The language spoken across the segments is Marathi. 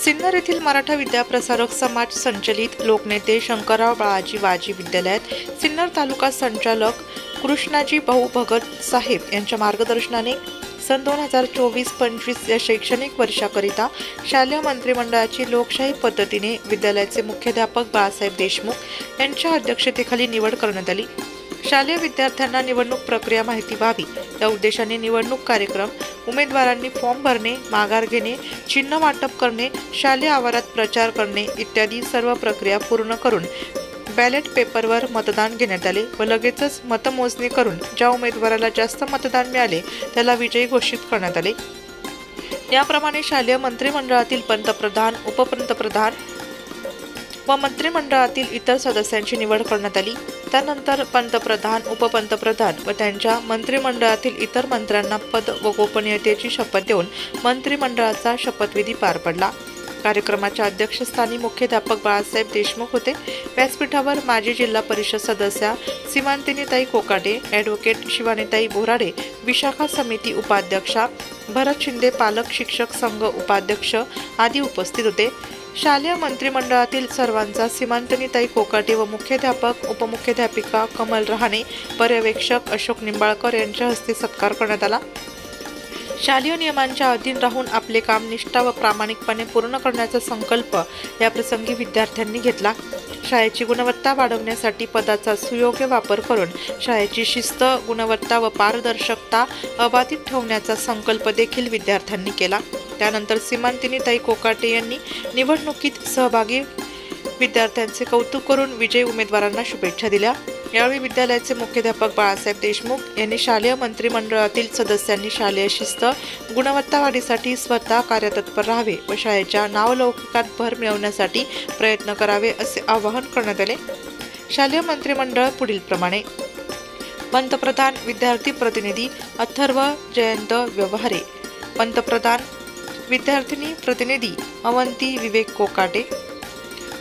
सिन्नर येथील मराठा विद्याप्रसारक समाज संचलित लोकनेते शंकरराव बाळाजी वाजी विद्यालयात सिन्नर तालुका संचालक कृष्णाजी भाऊ भगत साहेब यांच्या मार्गदर्शनाने सन 2024-25 या शैक्षणिक वर्षाकरिता शालेय मंत्रिमंडळाची लोकशाही पद्धतीने विद्यालयाचे मुख्याध्यापक बाळासाहेब देशमुख यांच्या अध्यक्षतेखाली निवड करण्यात आली। शालेय विद्यार्थ्यांना निवडणूक प्रक्रिया माहिती व्हावी या उद्देशाने निवडणूक कार्यक्रम, उमेदवारांनी फॉर्म भरणे, माघार घेणे, चिन्ह वाटप करणे, शालेय आवारात प्रचार करणे इत्यादी सर्व प्रक्रिया पूर्ण करून बॅलेट पेपरवर मतदान घेण्यात आले व लगेचच मतमोजणी करून ज्या उमेदवाराला जास्त मतदान मिळाले त्याला विजयी घोषित करण्यात आले। याप्रमाणे शालेय मंत्रिमंडळातील पंतप्रधान, उपपंतप्रधान व मंत्रिमंडळातील इतर सदस्यांची निवड करण्यात आली। त्यानंतर पंतप्रधान, उपपंतप्रधान व त्यांच्या मंत्रिमंडळातील इतर मंत्र्यांना पद व गोपनीयतेची शपथ देऊन मंत्रिमंडळाचा शपथविधी पार पडला। कार्यक्रमाच्या अध्यक्षस्थानी मुख्याध्यापक बाळासाहेब देशमुख होते। व्यासपीठावर माजी जिल्हा परिषद सदस्या सीमांतिनीताई कोकाटे, ॲडव्होकेट शिवानीताई बोराडे, विशाखा समिती उपाध्यक्षा भरत शिंदे, पालक शिक्षक संघ उपाध्यक्ष आदी उपस्थित होते। शालेय मंत्रिमंडळातील सर्वांचा सीमांतिनीताई कोकाटे व मुख्याध्यापक, उपमुख्याध्यापिका कमल रहाणे, पर्यवेक्षक अशोक निंबाळकर यांच्या हस्ते सत्कार करण्यात आला। शालेय नियमांच्या अधीन राहून आपले काम निष्ठा व प्रामाणिकपणे पूर्ण करण्याचा संकल्प या प्रसंगी विद्यार्थ्यांनी घेतला। शाळेची गुणवत्ता वाढवण्यासाठी पदाचा सुयोग्य वापर करून शाळेची शिस्त, गुणवत्ता व पारदर्शकता अबाधित ठेवण्याचा संकल्प देखील विद्यार्थ्यांनी केला। त्यानंतर सीमांतिनीताई कोकाटे यांनी निवडणुकीत सहभागी विद्यार्थ्यांचे कौतुक करून विजयी उमेदवारांना शुभेच्छा दिल्या। यावेळी विद्यालयाचे मुख्याध्यापक बाळासाहेब देशमुख यांनी शालेय मंत्रिमंडळातील सदस्यांनी शालेय शिस्त, गुणवत्ता वाढीसाठी स्वतः कार्यतत्पर राहावे व शाळेच्या नावलौकिकात भर मिळवण्यासाठी प्रयत्न करावे असे आवाहन करण्यात आले। शालेय मंत्रिमंडळ पुढील प्रमाणे: पंतप्रधान विद्यार्थी प्रतिनिधी अथर्व जयंत व्यवहारे, पंतप्रधान विद्यार्थिनी प्रतिनिधी अवंती विवेक कोकाटे,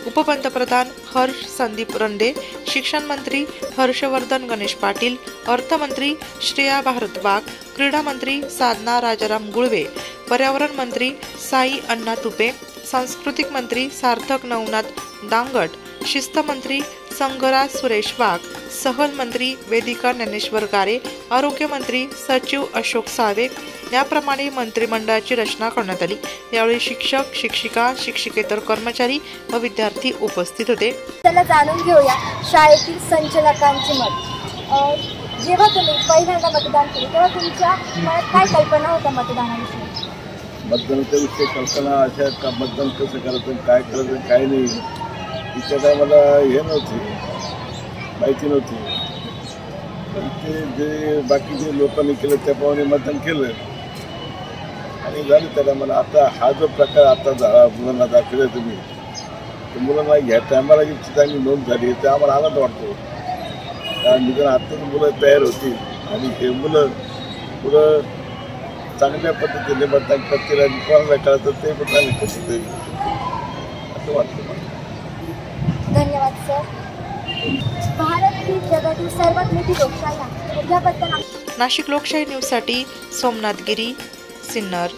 उपपंतप्रधान हर्ष संदीप रंदे, शिक्षण मंत्री हर्षवर्धन गणेश पाटील, अर्थमंत्री श्रेया भारद्वाज, क्रीडा मंत्री साधना राजाराम गुळवे, पर्यावरण मंत्री साई अण्णा तुपे, सांस्कृतिक मंत्री सार्थक नवनाथ दांगट, शिस्त मंत्री संगराज सुरेश वाघ, सहल मंत्री वेदिका ज्ञानेश्वर गारे, आरोग्य मंत्री सचिव अशोक साळवे याप्रमाणे मंत्रिमंडळाची रचना करण्यात आली। यावेळी शिक्षक, शिक्षिका, शिक्षकेतर कर्मचारी व विद्यार्थी उपस्थित होते। चला जाणून घेऊया शाळेतील संचालकांचे मत। जेव्हा तुम्ही पहिल्यांदा मतदान केले तेव्हा तुमच्या मनात काय कल्पना होत्या मतदानाविषयी? मतदानाच्या विषयी कल्पना अशा का मतदान कसं करायचं, काय करायचं, काय नाही तिच्या काय मला हे नव्हती, माहिती नव्हती। पण ते जे बाकीचे लोकांनी केलं त्याप्रमाणे मतदान केलं आणि झालं त्याला मला। आता हा जो प्रकार आता झाला मुलांना दाखवला तुम्ही, तर मुलांना घ्या टायमाला जी चांगली नोंद झाली ते आम्हाला आनंद वाटतो। कारण निदान आत्ताच मुलं तयार होतील आणि हे मुलं पुढं चांगल्या पद्धतीने मतदान करतील आणि कोणाला कळतं ते पण चांगली पद्धती असं वाटतं मला। धन्यवाद सर। भारत ही जगातील सर्वात मोठी लोकशाही आहे याबद्दल नाशिक लोकशाही न्यूजसाठी सोमनाथ गिरी, सिन्नर।